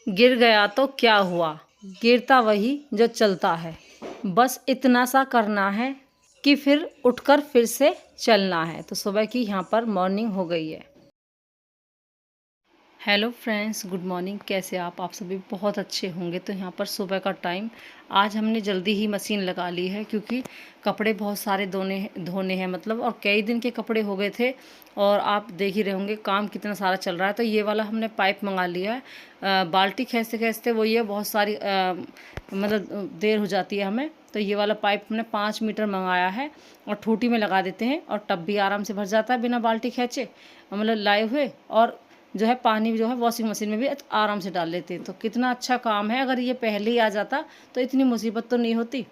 गिर गया तो क्या हुआ, गिरता वही जो चलता है। बस इतना सा करना है कि फिर उठकर फिर से चलना है। तो सुबह की यहाँ पर मॉर्निंग हो गई है। Hello friends, good morning. कैसे आप सभी बहुत अच्छे होंगे। तो यहाँ पर सुबह का टाइम आज हमने जल्दी ही मशीन लगा ली है, क्योंकि कपड़े बहुत सारे धोने हैं मतलब, और कई दिन के कपड़े हो गए थे। और आप देख ही रहे होंगे काम कितना सारा चल रहा है। तो ये वाला हमने पाइप मंगा लिया है। बाल्टी खींचते खींचते वो ये बहुत सारी मतलब देर हो जाती है हमें। तो ये वाला पाइप हमने 5 मीटर मंगाया है और ठूटी में लगा देते हैं, और टब भी आराम से भर जाता है बिना बाल्टी खींचे मतलब लाए हुए। और जो है पानी जो है वॉशिंग मशीन में भी आराम से डाल लेते हैं। तो कितना अच्छा काम है। अगर ये पहले ही आ जाता तो इतनी मुसीबत तो नहीं होती,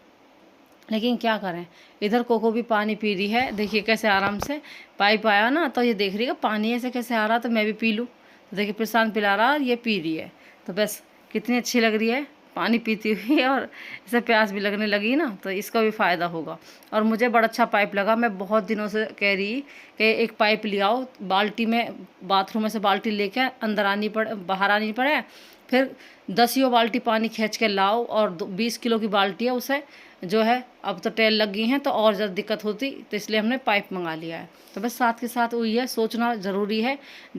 लेकिन क्या करें। इधर कोको भी पानी पी रही है, देखिए कैसे आराम से। पाइप आया ना तो ये देख रही है पानी ऐसे कैसे आ रहा, तो मैं भी पी लूँ। तो देखिए प्रशांत पिला रहा और ये पी रही है। तो बस कितनी अच्छी लग रही है पानी पीती हुई, और इसे प्यास भी लगने लगी ना, तो इसका भी फ़ायदा होगा। और मुझे बड़ा अच्छा पाइप लगा। मैं बहुत दिनों से कह रही कि एक पाइप ले आओ, बाल्टी में बाथरूम में से बाल्टी लेके बाहर आनी पड़े, फिर 10 बाल्टी पानी खींच के लाओ, और 20 किलो की बाल्टी है उसे जो है। अब तो टेल लग गई हैं तो और ज़्यादा दिक्कत होती, तो इसलिए हमने पाइप मंगा लिया है। तो बस साथ के साथ वही है, सोचना ज़रूरी है।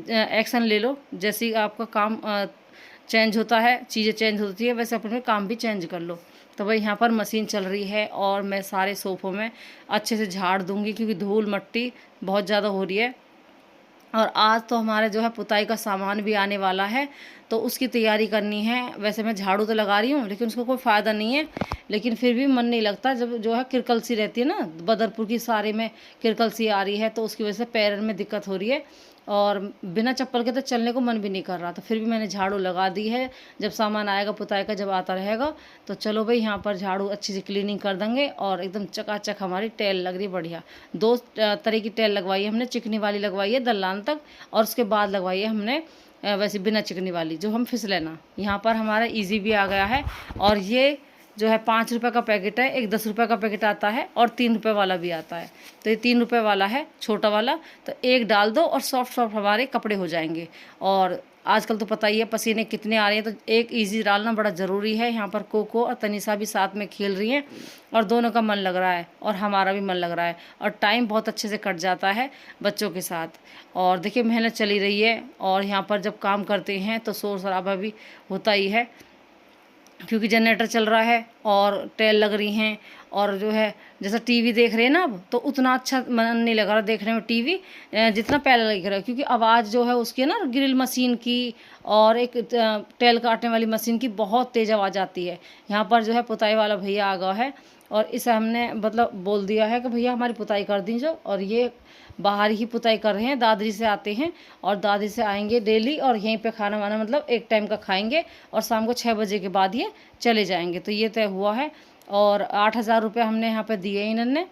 एक्शन ले लो, जैसे ही आपका काम चेंज होता है, चीज़ें चेंज होती है, वैसे अपने काम भी चेंज कर लो। तो भाई यहाँ पर मशीन चल रही है और मैं सारे सोफ़ों में अच्छे से झाड़ दूँगी, क्योंकि धूल मट्टी बहुत ज़्यादा हो रही है। और आज तो हमारे जो है पुताई का सामान भी आने वाला है, तो उसकी तैयारी करनी है। वैसे मैं झाड़ू तो लगा रही हूँ, लेकिन उसको कोई फ़ायदा नहीं है। लेकिन फिर भी मन नहीं लगता, जब जो है किरकल सी रहती है ना, बदरपुर की सारे में किरकल सी आ रही है, तो उसकी वजह से पैर में दिक्कत हो रही है। और बिना चप्पल के तो चलने को मन भी नहीं कर रहा। तो फिर भी मैंने झाड़ू लगा दी है। जब सामान आएगा पुताई का, जब आता रहेगा, तो चलो भाई यहाँ पर झाड़ू अच्छी सी क्लीनिंग कर देंगे, और एकदम चकाचक हमारी टेल लग रही बढ़िया। 2 तरह की टेल लगवाई है हमने। चिकनी वाली लगवाई है दलान तक, और उसके बाद लगवाई है हमने वैसे बिना चिकनी वाली, जो हम फिसले ना। यहाँ पर हमारा ईजी भी आ गया है। और ये जो है 5 रुपये का पैकेट है, एक 10 रुपये का पैकेट आता है, और 3 रुपये वाला भी आता है। तो ये 3 रुपये वाला है छोटा वाला। तो एक डाल दो और सॉफ्ट सॉफ्ट हमारे कपड़े हो जाएंगे। और आजकल तो पता ही है पसीने कितने आ रहे हैं, तो एक इजी डालना बड़ा ज़रूरी है। यहाँ पर कोको और तनिषा भी साथ में खेल रही हैं, और दोनों का मन लग रहा है, और हमारा भी मन लग रहा है, और टाइम बहुत अच्छे से कट जाता है बच्चों के साथ। और देखिए मेहनत चली रही है। और यहाँ पर जब काम करते हैं तो शोर शराबा भी होता ही है, क्योंकि जनरेटर चल रहा है और टेल लग रही हैं। और जो है जैसा टीवी देख रहे हैं ना अब, तो उतना अच्छा मन नहीं लग रहा देखने में टीवी, जितना पहले लग रहा है। क्योंकि आवाज़ जो है उसकी ना, ग्रिल मशीन की और एक टेल काटने वाली मशीन की बहुत तेज़ आवाज़ आती है। यहाँ पर जो है पुताई वाला भैया आ गया है, और इसे हमने मतलब बोल दिया है कि भैया हमारी पुताई कर दीजिए। और ये बाहर ही पुताई कर रहे हैं, दादरी से आते हैं, और दादी से आएंगे डेली, और यहीं पे खाना वाना मतलब एक टाइम का खाएंगे, और शाम को 6 बजे के बाद ये चले जाएंगे। तो ये तय हुआ है। और 8,000 रुपये हमने यहाँ पे दिए इन्होंने।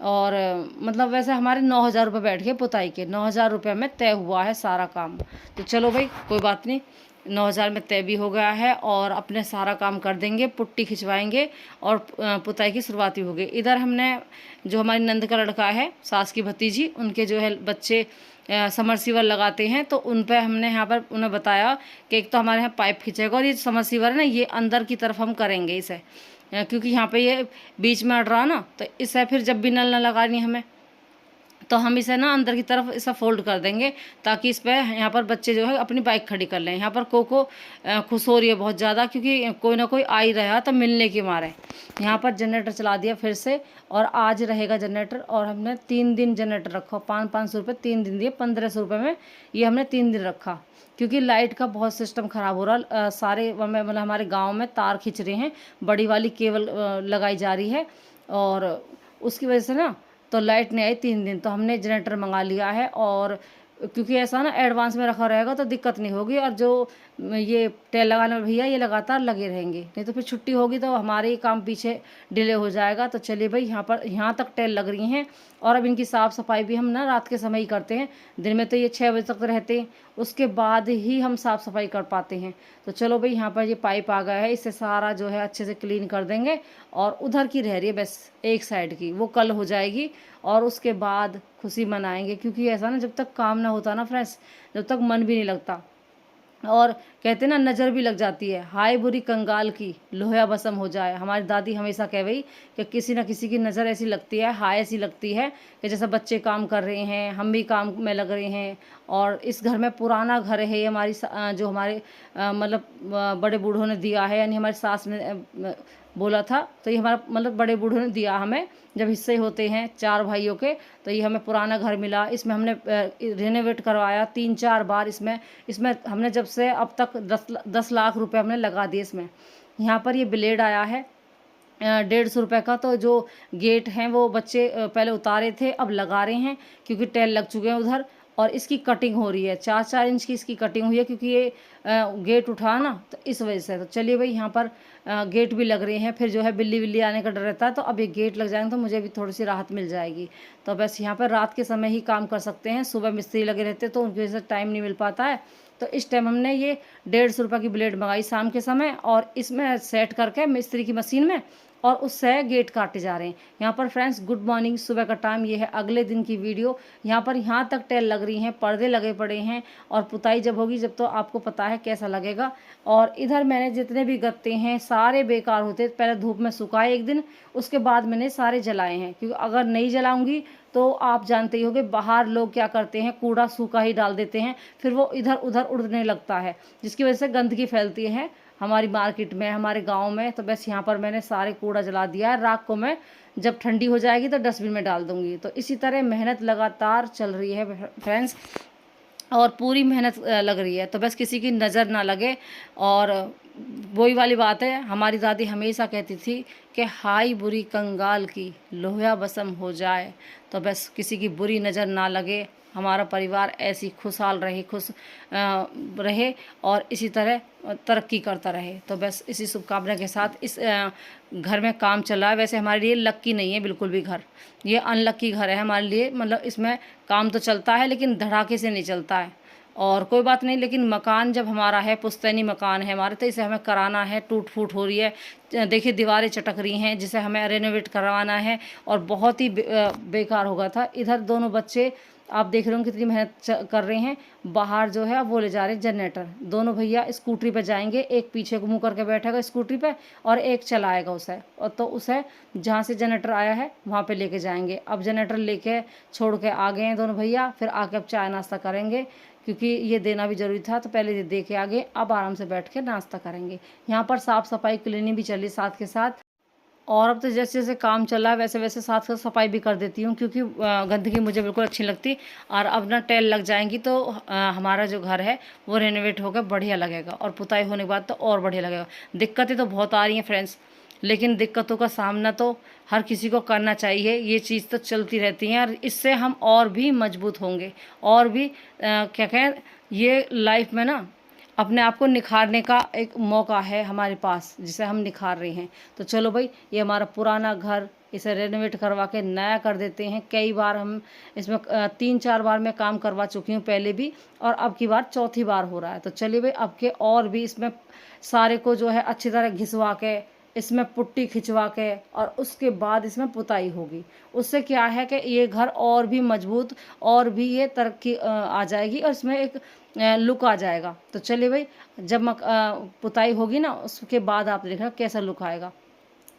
और मतलब वैसे हमारे 9,000 रुपये बैठ गए पुताई के। 9,000 रुपये में तय हुआ है सारा काम। तो चलो भाई कोई बात नहीं, 9,000 में तय भी हो गया है, और अपने सारा काम कर देंगे, पुट्टी खिंचवाएंगे, और पुताई की शुरुआत भी हो गई। इधर हमने जो हमारी नंद का लड़का है, सास की भतीजी, उनके जो है बच्चे समरसीवर लगाते हैं। तो उन पर हमने यहाँ पर उन्हें बताया कि एक तो हमारे यहाँ पाइप खींचेगा, और ये समरसीवर है ना, ये अंदर की तरफ हम करेंगे इसे, क्योंकि यहाँ पे ये बीच में अड़ रहा ना, तो इसे फिर जब भी नल न लगानी हमें, तो हम इसे ना अंदर की तरफ इसे फोल्ड कर देंगे, ताकि इस पर यहाँ पर बच्चे जो है अपनी बाइक खड़ी कर लें। यहाँ पर कोको खुश हो रही है बहुत ज़्यादा, क्योंकि कोई ना कोई आ ही रहा तो मिलने के मारे। यहाँ पर जनरेटर चला दिया फिर से, और आज रहेगा जनरेटर। और हमने 3 दिन जनरेटर रखा, 500 रुपये 3 दिन दिए, 1,500 रुपये में ये हमने 3 दिन रखा। क्योंकि लाइट का बहुत सिस्टम ख़राब हो रहा, सारे मतलब हमारे गाँव में तार खींच रहे हैं, बड़ी वाली केबल लगाई जा रही है, और उसकी वजह से ना तो लाइट नहीं आई 3 दिन। तो हमने जनरेटर मंगा लिया है, और क्योंकि ऐसा ना एडवांस में रखा रहेगा तो दिक्कत नहीं होगी। और जो ये टेल लगाने वाले भैया ये लगातार लगे रहेंगे, नहीं तो फिर छुट्टी होगी तो हमारे ही काम पीछे डिले हो जाएगा। तो चलिए भाई यहाँ तक टेल लग रही हैं। और अब इनकी साफ़ सफाई भी हम ना रात के समय ही करते हैं, दिन में तो ये 6 बजे तक रहते हैं, उसके बाद ही हम साफ़ सफाई कर पाते हैं। तो चलो भाई यहाँ पर ये पाइप आ गया है, इससे सारा जो है अच्छे से क्लीन कर देंगे। और उधर की रह रही है बस एक साइड की, वो कल हो जाएगी, और उसके बाद खुशी मनाएंगे। क्योंकि ऐसा ना, जब तक काम ना होता ना फ्रेंड्स, जब तक मन भी नहीं लगता। और कहते ना नज़र भी लग जाती है, हाय बुरी कंगाल की लोहिया भस्म हो जाए। हमारी दादी हमेशा कह गई कि किसी ना किसी की नज़र ऐसी लगती है, हाय ऐसी लगती है कि जैसा बच्चे काम कर रहे हैं, हम भी काम में लग रहे हैं। और इस घर में पुराना घर है ये, हमारी जो हमारे मतलब बड़े बूढ़ों ने दिया है, यानी हमारी सास ने बोला था, तो ये हमारा मतलब बड़े बूढ़ों ने दिया हमें, जब हिस्से होते हैं 4 भाइयों के, तो ये हमें पुराना घर मिला। इसमें हमने रेनोवेट करवाया 3-4 बार। इसमें इसमें हमने जब से अब तक 10 लाख रुपए हमने लगा दिए इसमें। यहाँ पर ये ब्लेड आया है 150 रुपये का। तो जो गेट हैं वो बच्चे पहले उतारे थे, अब लगा रहे हैं क्योंकि टेल लग चुके हैं उधर। और इसकी कटिंग हो रही है, 4-4 इंच की इसकी कटिंग हुई है, क्योंकि ये गेट उठा ना, तो इस वजह से। तो चलिए भाई, यहाँ पर गेट भी लग रहे हैं, फिर जो है बिल्ली बिल्ली आने का डर रहता है, तो अब ये गेट लग जाएंगे तो मुझे भी थोड़ी सी राहत मिल जाएगी। तो बस यहाँ पर रात के समय ही काम कर सकते हैं, सुबह मिस्त्री लगे रहते तो उनकी वजह से टाइम नहीं मिल पाता है। तो इस टाइम हमने ये 150 रुपये की ब्लेड मंगाई शाम के समय, और इसमें सेट करके मिस्त्री की मशीन में, और उससे गेट काटे जा रहे हैं। यहाँ पर फ्रेंड्स गुड मॉर्निंग, सुबह का टाइम, ये है अगले दिन की वीडियो। यहाँ पर यहाँ तक टेल लग रही हैं, पर्दे लगे पड़े हैं, और पुताई जब होगी जब तो आपको पता है कैसा लगेगा। और इधर मैंने जितने भी गत्ते हैं सारे बेकार होते, पहले धूप में सुखाए एक दिन, उसके बाद मैंने सारे जलाए हैं, क्योंकि अगर नहीं जलाऊंगी तो आप जानते ही होंगे बाहर लोग क्या करते हैं, कूड़ा सूखा ही डाल देते हैं, फिर वो इधर उधर उड़ने लगता है, जिसकी वजह से गंदगी फैलती है हमारी मार्केट में, हमारे गांव में। तो बस यहाँ पर मैंने सारे कूड़ा जला दिया है। राख को मैं जब ठंडी हो जाएगी तो डस्टबिन में डाल दूंगी। तो इसी तरह मेहनत लगातार चल रही है फ्रेंड्स, और पूरी मेहनत लग रही है, तो बस किसी की नज़र ना लगे। और वही वाली बात है, हमारी दादी हमेशा कहती थी कि हाय बुरी कंगाल की लोहिया भस्म हो जाए। तो बस किसी की बुरी नज़र ना लगे, हमारा परिवार ऐसी खुशहाल रहे, खुश रहे, और इसी तरह तरक्की करता रहे। तो बस इसी शुभकामना के साथ इस घर में काम चला है। वैसे हमारे लिए लक्की नहीं है बिल्कुल भी घर, ये अनलक्की घर है हमारे लिए। मतलब इसमें काम तो चलता है लेकिन धड़ाके से नहीं चलता है, और कोई बात नहीं। लेकिन मकान जब हमारा है, पुश्तैनी मकान है हमारा, तो इसे हमें कराना है। टूट फूट हो रही है, देखिए दीवारें चटक रही हैं, जिसे हमें रेनोवेट करवाना है, और बहुत ही बेकार हो गया था। इधर दोनों बच्चे आप देख रहे हो कितनी मेहनत कर रहे हैं। बाहर जो है वो ले जा रहे हैं जनरेटर, दोनों भैया स्कूटरी पे जाएंगे, एक पीछे को मुँह करके बैठेगा स्कूटरी पे, और एक चलाएगा उसे। और तो उसे जहाँ से जनरेटर आया है वहाँ पे लेके जाएंगे। अब जनरेटर लेके छोड़ के आ गए हैं दोनों भैया, फिर आके अब चाय नाश्ता करेंगे, क्योंकि ये देना भी ज़रूरी था, तो पहले ये दे के आ गए, अब आराम से बैठ के नाश्ता करेंगे। यहाँ पर साफ़ सफाई क्लीनिंग भी चली साथ के साथ, और अब तो जैसे जैसे काम चल रहा है वैसे वैसे साथ साथ सफाई भी कर देती हूँ, क्योंकि गंदगी मुझे बिल्कुल अच्छी लगती। और अब ना टेल लग जाएंगी तो हमारा जो घर है वो रेनोवेट होकर बढ़िया लगेगा, और पुताई होने के बाद तो और बढ़िया लगेगा। दिक्कतें तो बहुत आ रही हैं फ्रेंड्स, लेकिन दिक्कतों का सामना तो हर किसी को करना चाहिए, ये चीज़ तो चलती रहती हैं, और इससे हम और भी मजबूत होंगे, और भी क्या कहें, ये लाइफ में ना अपने आप को निखारने का एक मौका है हमारे पास, जिसे हम निखार रहे हैं। तो चलो भाई, ये हमारा पुराना घर, इसे रेनोवेट करवा के नया कर देते हैं। कई बार हम इसमें 3-4 बार मैं काम करवा चुकी हूँ पहले भी, और अब की बार चौथी बार हो रहा है। तो चलिए भाई, अब के और भी इसमें सारे को जो है अच्छी तरह घिसवा के, इसमें पुट्टी खिंचवा के, और उसके बाद इसमें पुताई होगी। उससे क्या है कि ये घर और भी मजबूत, और भी ये तरक्की आ जाएगी, और इसमें एक लुक आ जाएगा। तो चलिए भाई, जब पुताई होगी ना उसके बाद आप देखना कैसा लुक आएगा।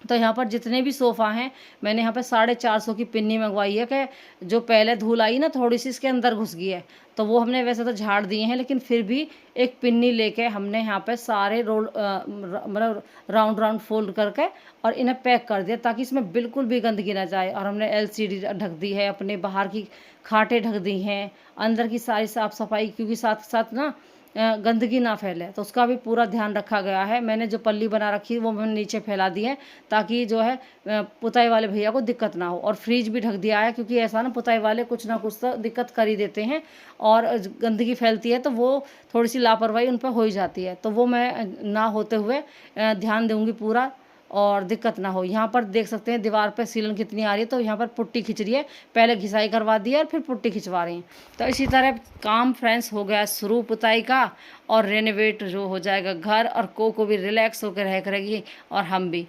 तो यहाँ पर जितने भी सोफ़ा हैं, मैंने यहाँ पे 450 की पिन्नी मंगवाई है, कि जो पहले धूल आई ना थोड़ी सी इसके अंदर घुस गई है, तो वो हमने वैसे तो झाड़ दिए हैं, लेकिन फिर भी एक पिन्नी लेके हमने यहाँ पे सारे रोल मतलब राउंड राउंड फोल्ड करके और इन्हें पैक कर दिया, ताकि इसमें बिल्कुल भी गंदगी ना जाए। और हमने LCD ढक दी है, अपने बाहर की खाटें ढक दी हैं, अंदर की सारी साफ़ सफाई, क्योंकि साथ साथ ना गंदगी ना फैले, तो उसका भी पूरा ध्यान रखा गया है। मैंने जो पल्ली बना रखी है वो मैंने नीचे फैला दी है, ताकि जो है पुताई वाले भैया को दिक्कत ना हो। और फ्रिज भी ढक दिया है, क्योंकि ऐसा ना पुताई वाले कुछ ना कुछ तो दिक्कत कर ही देते हैं, और गंदगी फैलती है तो वो थोड़ी सी लापरवाही उन पर हो ही जाती है। तो वो मैं ना होते हुए ध्यान दूंगी पूरा, और दिक्कत ना हो। यहाँ पर देख सकते हैं दीवार पर सीलन कितनी आ रही है, तो यहाँ पर पुट्टी खिंच रही है, पहले घिसाई करवा दी है और फिर पुट्टी खिंचवा रही हैं। तो इसी तरह काम फ्रेंड्स हो गया शुरू पुताई का, और रेनोवेट जो हो जाएगा घर, और को भी रिलैक्स होकर रह करेगी, और हम भी।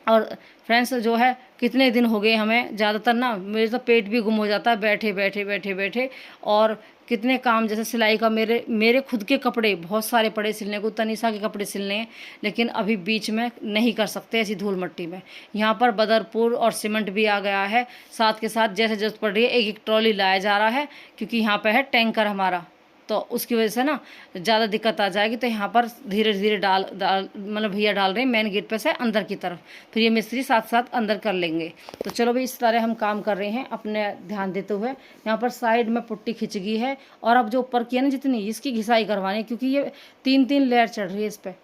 और फ्रेंड्स जो है कितने दिन हो गए हमें, ज़्यादातर ना मेरे तो पेट भी गुम हो जाता है बैठे बैठे बैठे बैठे। और कितने काम, जैसे सिलाई का मेरे मेरे खुद के कपड़े बहुत सारे पड़े सिलने को, तनीषा के कपड़े सिलने हैं, लेकिन अभी बीच में नहीं कर सकते ऐसी धूल मट्टी में। यहाँ पर बदरपुर और सीमेंट भी आ गया है, साथ के साथ जैसे जरूरत पड़ रही है एक एक ट्रॉली लाया जा रहा है, क्योंकि यहाँ पे है टैंकर हमारा, तो उसकी वजह से ना ज़्यादा दिक्कत आ जाएगी। तो यहाँ पर धीरे धीरे डाल डाल मतलब भैया डाल रहे हैं मेन गेट पे से अंदर की तरफ, फिर ये मिस्त्री साथ साथ अंदर कर लेंगे। तो चलो भाई, इस तरह हम काम कर रहे हैं अपने ध्यान देते हुए। यहाँ पर साइड में पुट्टी खिंच गई है, और अब जो ऊपर की है ना जितनी, इसकी घिसाई करवानी है, क्योंकि ये 3-3 लेयर चढ़ रही है इस पर,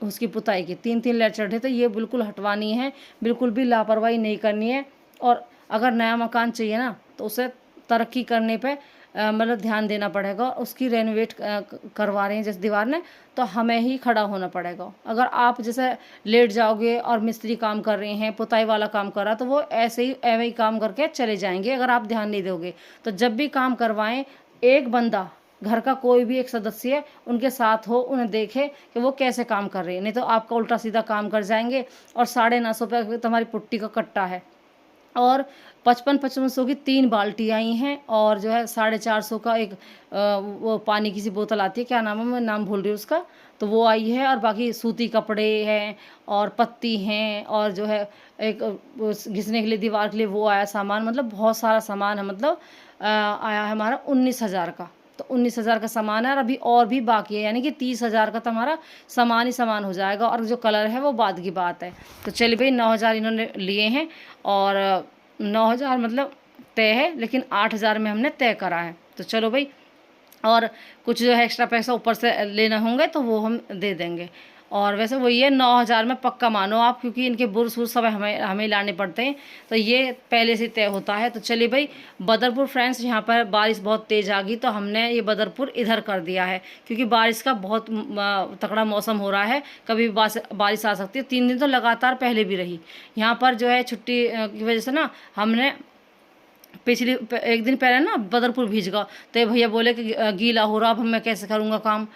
उसकी पुताई की 3-3 लेयर चढ़ रही है, तो ये बिल्कुल हटवानी है, बिल्कुल भी लापरवाही नहीं करनी है। और अगर नया मकान चाहिए ना तो उसे तरक्की करने पे मतलब ध्यान देना पड़ेगा। उसकी रेनोवेट करवा रहे हैं जैसे दीवार ने, तो हमें ही खड़ा होना पड़ेगा। अगर आप जैसे लेट जाओगे और मिस्त्री काम कर रहे हैं, पुताई वाला काम कर रहा, तो वो ऐसे ही काम करके चले जाएंगे अगर आप ध्यान नहीं दोगे। तो जब भी काम करवाएं, एक बंदा, घर का कोई भी एक सदस्य उनके साथ हो, उन्हें देखे कि वो कैसे काम कर रहे हैं, नहीं तो आपका उल्टा सीधा काम कर जाएंगे। और 950 रुपये तुम्हारी पुट्टी का कट्टा है, और 55-55 की 3 बाल्टी आई हैं, और जो है 450 का एक वो पानी की सी बोतल आती है, क्या नाम है, मैं नाम भूल रही हूँ उसका, तो वो आई है। और बाकी सूती कपड़े हैं और पत्ती हैं, और जो है एक घिसने के लिए दीवार के लिए वो आया सामान, मतलब बहुत सारा सामान है। मतलब आया है हमारा 19,000 का। तो 19,000 का सामान है, और अभी और भी बाकी है, यानी कि 30,000 का तो हमारा सामान ही सामान हो जाएगा, और जो कलर है वो बाद की बात है। तो चलिए भाई, 9,000 इन्होंने लिए हैं, और 9,000 मतलब तय है, लेकिन 8,000 में हमने तय करा है। तो चलो भाई, और कुछ जो है एक्स्ट्रा पैसा ऊपर से लेना होंगे तो वो हम दे देंगे। और वैसे वो ये 9,000 में पक्का मानो आप, क्योंकि इनके बुर्स वुर्स सब हमें हमें लाने पड़ते हैं, तो ये पहले से तय होता है। तो चलिए भाई, बदरपुर फ्रेंड्स, यहाँ पर बारिश बहुत तेज़ आ गई, तो हमने ये बदरपुर इधर कर दिया है, क्योंकि बारिश का बहुत तगड़ा मौसम हो रहा है, कभी भी बारिश आ सकती है। 3 दिन तो लगातार पहले भी रही। यहाँ पर जो है छुट्टी की वजह से ना हमने पिछली एक दिन पहले ना बदरपुर भीज गया, तो ये भैया बोले कि गीला हो रहा, अब मैं कैसे करूँगा काम।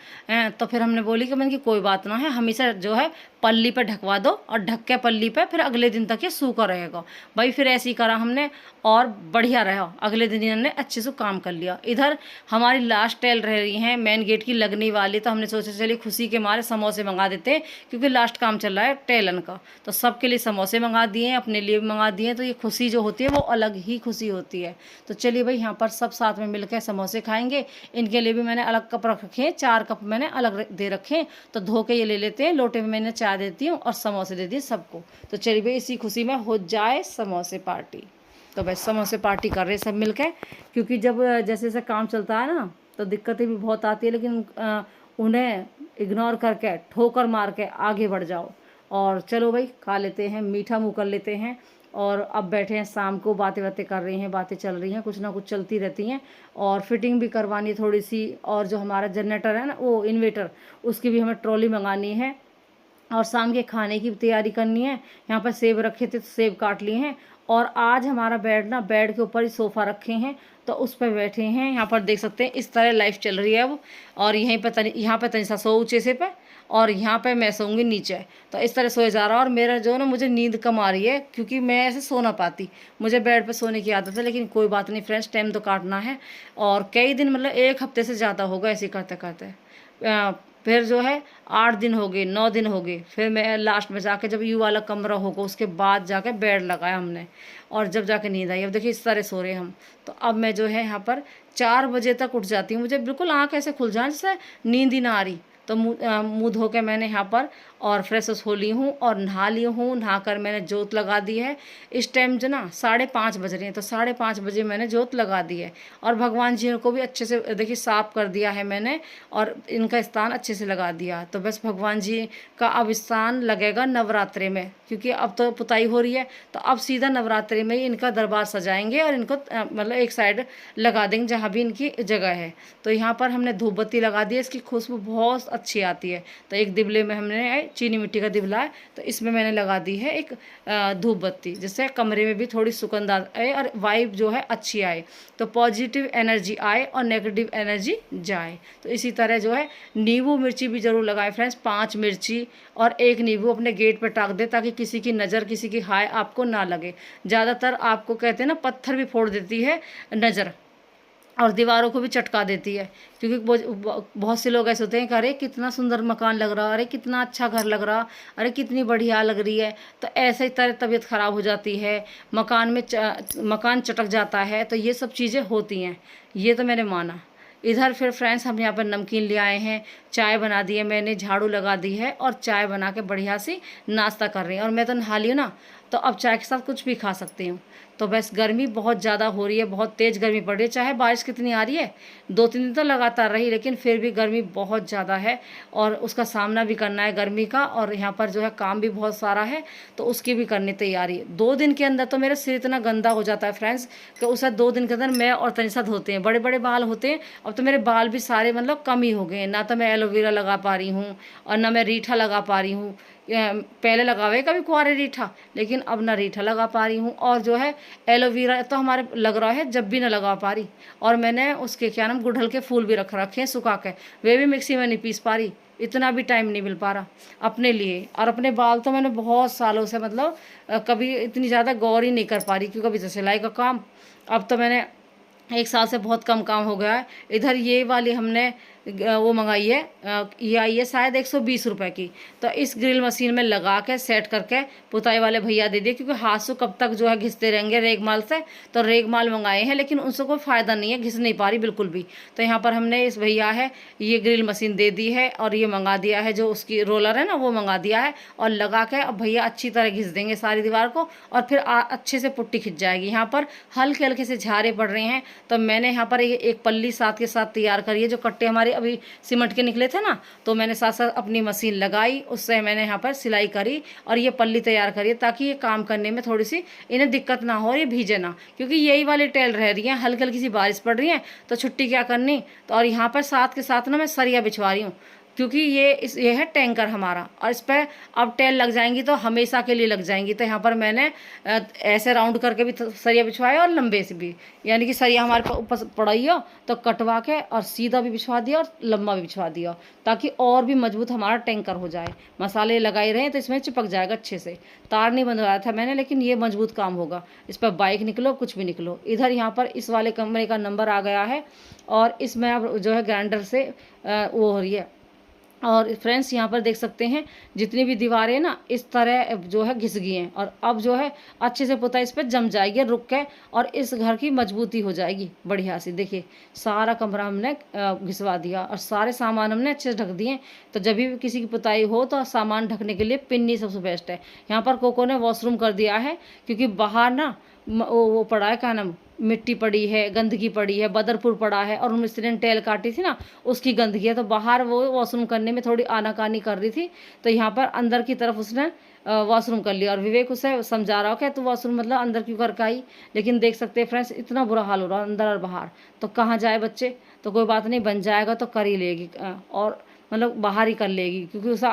तो फिर हमने बोली कि मैंने कि कोई बात ना है, हमेशा जो है पल्ली पे ढकवा दो, और ढक के पल्ली पे फिर अगले दिन तक ये सूखा रहेगा। भाई फिर ऐसे ही करा हमने, और बढ़िया रहा। अगले दिन इन्होंने अच्छे से काम कर लिया। इधर हमारी लास्ट टेल रह रही हैं मेन गेट की लगने वाली, तो हमने सोचा चलिए खुशी के मारे समोसे मंगा देते हैं, क्योंकि लास्ट काम चल रहा है टेलन का। तो सबके लिए समोसे मंगा दिए हैं, अपने लिए भी मंगा दिए हैं। तो ये खुशी जो होती है वो अलग ही खुशी होती है। तो चलिए भाई, यहाँ पर सब साथ में मिलकर समोसे खाएंगे। इनके लिए भी मैंने अलग कप रखे हैं, 4 कप मैंने अलग दे रखे हैं, तो धो के ये ले लेते हैं। लोटे में मैंने चाय देती हूँ और समोसे दे दिए सबको। तो चलिए भाई, इसी खुशी में हो जाए समोसे पार्टी। तो बस समोसे पार्टी कर रहे सब मिलकर, क्योंकि जब जैसे जैसे काम चलता है ना, तो दिक्कतें भी बहुत आती है, लेकिन उन्हें इग्नोर करके, ठोकर मार के आगे बढ़ जाओ। और चलो भाई, खा लेते हैं, मीठा मुँह कर लेते हैं। और अब बैठे हैं शाम को, बातें बातें कर रही हैं, बातें चल रही हैं, कुछ ना कुछ चलती रहती हैं। और फिटिंग भी करवानी है थोड़ी सी, और जो हमारा जनरेटर है ना, वो इन्वेटर, उसकी भी हमें ट्रॉली मंगानी है। और शाम के खाने की तैयारी करनी है। यहाँ पर सेब रखे थे तो सेब काट लिए हैं। और आज हमारा बेड के ऊपर ही सोफ़ा रखे हैं, तो उस पर बैठे हैं। यहाँ पर देख सकते हैं इस तरह लाइफ चल रही है अब। और यहीं पर यहाँ पर तनिषा सो ऊँचे से पे, और यहाँ पे मैं सोऊंगी नीचे। तो इस तरह सोए जा रहा है। और मेरा जो ना, मुझे नींद कम आ रही है, क्योंकि मैं ऐसे सो ना पाती, मुझे बेड पे सोने की आदत है। लेकिन कोई बात नहीं फ्रेंड्स, टाइम तो काटना है। और कई दिन, मतलब 1 हफ्ते से ज़्यादा होगा ऐसे करते करते। फिर जो है 8 दिन हो गए, 9 दिन हो गए। फिर मैं लास्ट में जाके, जब यू वाला कमरा होगा, उसके बाद जाके बेड लगाया हमने, और जब जाके नींद आई। अब देखिए इस तरह सो रहे हम। तो अब मैं जो है यहाँ पर 4 बजे तक उठ जाती हूँ। मुझे बिल्कुल आँख ऐसे खुल जाए जैसे नींद ही ना आ रही। तो मुँह धो के मैंने यहाँ पर और फ्रेश हो ली हूँ, और नहा ली हूँ। नहाकर मैंने जोत लगा दी है। इस टाइम जो ना 5:30 बज रहे हैं, तो 5:30 बजे मैंने जोत लगा दी है। और भगवान जी को भी अच्छे से देखिए साफ कर दिया है मैंने, और इनका स्थान अच्छे से लगा दिया। तो बस भगवान जी का अब स्थान लगेगा नवरात्रे में, क्योंकि अब तो पुताई हो रही है। तो अब सीधा नवरात्रे में ही इनका दरबार सजाएंगे, और इनको मतलब एक साइड लगा देंगे जहाँ भी इनकी जगह है। तो यहाँ पर हमने धूप बत्ती लगा दी है। इसकी खुशबू बहुत अच्छी आती है। तो एक दिबले में हमने चीनी मिट्टी का दिबला है, तो इसमें मैंने लगा दी है एक धूप बत्ती, जिससे कमरे में भी थोड़ी सुगंध आए और वाइब जो है अच्छी आए, तो पॉजिटिव एनर्जी आए और नेगेटिव एनर्जी जाए। तो इसी तरह जो है नींबू मिर्ची भी ज़रूर लगाएं फ्रेंड्स, 5 मिर्ची और 1 नींबू अपने गेट पर टाक दे, ताकि किसी की नज़र, किसी की हाय आपको ना लगे। ज़्यादातर आपको कहते हैं ना, पत्थर भी फोड़ देती है नज़र, और दीवारों को भी चटका देती है, क्योंकि बहुत से लोग ऐसे होते हैं कि अरे कितना सुंदर मकान लग रहा, अरे कितना अच्छा घर लग रहा, अरे कितनी बढ़िया लग रही है, तो ऐसे ही तरह तबीयत ख़राब हो जाती है, मकान चटक जाता है। तो ये सब चीज़ें होती हैं, ये तो मैंने माना। इधर फिर फ्रेंड्स हम यहाँ पर नमकीन ले आए हैं, चाय बना दी है मैंने, झाड़ू लगा दी है और चाय बना के बढ़िया सी नाश्ता कर रही हूँ। और मैं तो नहा ली हूँ ना, तो अब चाय के साथ कुछ भी खा सकती हूँ। तो बस गर्मी बहुत ज़्यादा हो रही है, बहुत तेज़ गर्मी पड़ रही है, चाहे बारिश कितनी आ रही है, 2-3 दिन तो लगातार रही, लेकिन फिर भी गर्मी बहुत ज़्यादा है और उसका सामना भी करना है गर्मी का। और यहाँ पर जो है काम भी बहुत सारा है, तो उसकी भी करनी तैयारी। 2 दिन के अंदर तो मेरा सिर इतना गंदा हो जाता है फ्रेंड्स कि उसे 2 दिन के अंदर मैं और तनिषा धोते हैं। बड़े बड़े बाल होते हैं, अब तो मेरे बाल भी सारे मतलब कम ही हो गए हैं, ना तो मैं एलोवेरा लगा पा रही हूँ और ना मैं रीठा लगा पा रही हूँ। पहले लगावे कभी कुंवारे रीठा, लेकिन अब ना रीठा लगा पा रही हूँ, और जो है एलोवेरा तो हमारे लग रहा है जब भी ना लगा पा रही। और मैंने उसके क्या नाम गुड़हल के फूल भी रख रखे हैं सुखा के, वे भी मिक्सी में नहीं पीस पा रही, इतना भी टाइम नहीं मिल पा रहा अपने लिए। और अपने बाल तो मैंने बहुत सालों से मतलब कभी इतनी ज़्यादा गौर ही नहीं कर पा रही, क्योंकि अभी तो सिलाई का काम, अब तो मैंने 1 साल से बहुत कम काम हो गया है। इधर ये वाली हमने वो मंगाई है, ये आई है शायद 120 रुपए की। तो इस ग्रिल मशीन में लगा के सेट करके पुताई वाले भैया दे दिए, क्योंकि हाथ से कब तक जो है घिसते रहेंगे रेगमाल से। तो रेगमाल मंगाए हैं, लेकिन उनसे कोई फ़ायदा नहीं है, घिस नहीं पा रही बिल्कुल भी। तो यहाँ पर हमने इस भैया है ये ग्रिल मशीन दे दी है, और ये मंगा दिया है जो उसकी रोलर है ना, वो मंगा दिया है, और लगा के अब भैया अच्छी तरह घिस देंगे सारी दीवार को, और फिर अच्छे से पुट्टी खिंच जाएगी। यहाँ पर हल्के हल्के से झारे पड़ रहे हैं, तो मैंने यहाँ पर एक पल्ली साथ के साथ तैयार करी है। जो कट्टे हमारे अभी सीमेंट के निकले थे ना, तो मैंने साथ साथ अपनी मशीन लगाई, उससे मैंने यहाँ पर सिलाई करी और ये पल्ली तैयार करी, ताकि ये काम करने में थोड़ी सी इन्हें दिक्कत ना हो और ये भीजे ना, क्योंकि यही वाली टेल रह रही है, हल्की हल्की सी बारिश पड़ रही है, तो छुट्टी क्या करनी। तो और यहाँ पर साथ के साथ ना मैं सरिया बिछवा रही हूँ, क्योंकि ये है टैंकर हमारा, और इस पर अब टेल लग जाएंगी तो हमेशा के लिए लग जाएंगी। तो यहाँ पर मैंने ऐसे राउंड करके भी सरिया बिछवाया और लंबे से भी, यानी कि सरिया हमारे ऊपर पड़ाई हो तो कटवा के और सीधा भी बिछवा दिया और लंबा भी बिछवा दिया, ताकि और भी मजबूत हमारा टैंकर हो जाए। मसाले लगाए रहे तो इसमें चिपक जाएगा अच्छे से। तार नहीं बंधवाया था मैंने, लेकिन ये मजबूत काम होगा, इस पर बाइक निकलो कुछ भी निकलो। इधर यहाँ पर इस वाले कमरे का नंबर आ गया है, और इसमें अब जो है ग्राइंडर से वो हो रही है। और फ्रेंड्स यहाँ पर देख सकते हैं जितनी भी दीवारें ना इस तरह जो है घिस गई हैं, और अब जो है अच्छे से पुताई इस पर जम जाएगी रुक के, और इस घर की मजबूती हो जाएगी बढ़िया सी। देखिए सारा कमरा हमने घिसवा दिया और सारे सामान हमने अच्छे से ढक दिए। तो जब भी किसी की पुताई हो तो सामान ढकने के लिए पिन्नी सबसे बेस्ट है। यहाँ पर कोको ने वॉशरूम कर दिया है, क्योंकि बाहर ना वो पड़ा है क्या नाम, मिट्टी पड़ी है, गंदगी पड़ी है, बदरपुर पड़ा है, और मिस्त्री ने टेल काटी थी ना उसकी गंदगी है, तो बाहर वो वॉशरूम करने में थोड़ी आनाकानी कर रही थी, तो यहाँ पर अंदर की तरफ उसने वॉशरूम कर लिया। और विवेक उसे समझा रहा हो क्या, तो वॉशरूम मतलब अंदर क्यों करके आई। लेकिन देख सकते हैं फ्रेंड्स इतना बुरा हाल हो रहा है अंदर और बाहर, तो कहाँ जाए बच्चे। तो कोई बात नहीं, बन जाएगा तो कर ही लेगी, और मतलब बाहर ही कर लेगी, क्योंकि उसे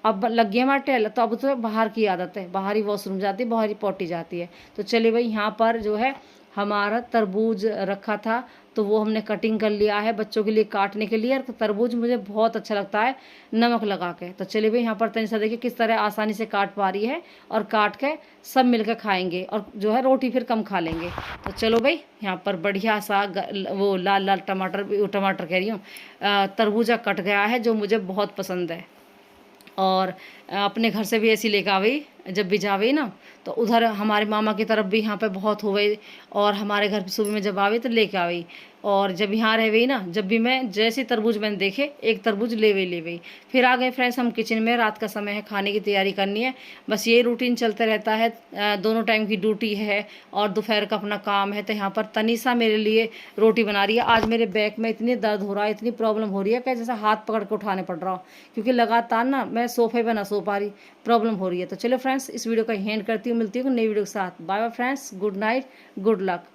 अब लग गई हमारे टेल, तो अब तो बाहर की आदत है, बाहर ही वॉशरूम जाती है, बाहर ही पॉटी जाती है। तो चलिए भाई, यहाँ पर जो है हमारा तरबूज रखा था, तो वो हमने कटिंग कर लिया है बच्चों के लिए काटने के लिए। और तरबूज मुझे बहुत अच्छा लगता है नमक लगा के। तो चलिए भाई, यहाँ पर तनिषा देखिए किस तरह आसानी से काट पा रही है, और काट के सब मिलकर खाएंगे, और जो है रोटी फिर कम खा लेंगे। तो चलो भाई, यहाँ पर बढ़िया सा वो लाल लाल टमाटर कह रही हूँ, तरबूजा कट गया है, जो मुझे बहुत पसंद है। और अपने घर से भी ऐसी लेकर आ गई, जब भी जावे ना, तो उधर हमारे मामा की तरफ भी यहाँ पे बहुत हो गई, और हमारे घर सुबह में जब आवे तो लेके आ गई। और जब यहाँ रह गई ना, जब भी मैं जैसे तरबूज मैंने देखे एक तरबूज ले गई। फिर आ गए फ्रेंड्स हम किचन में, रात का समय है, खाने की तैयारी करनी है, बस ये रूटीन चलते रहता है। दोनों टाइम की ड्यूटी है और दोपहर का अपना काम है। तो यहाँ पर तनिषा मेरे लिए रोटी बना रही है। आज मेरे बैक में इतनी दर्द हो रहा है, इतनी प्रॉब्लम हो रही है कि जैसे हाथ पकड़ के उठाने पड़ रहा हो, क्योंकि लगातार ना मैं सोफे पर ना सो पा रही, प्रॉब्लम हो रही है। तो चलो फ्रेंड्स, इस वीडियो का एंड करती हूँ, मिलती हूँ नई वीडियो के साथ। Bye bye friends, good night, good luck.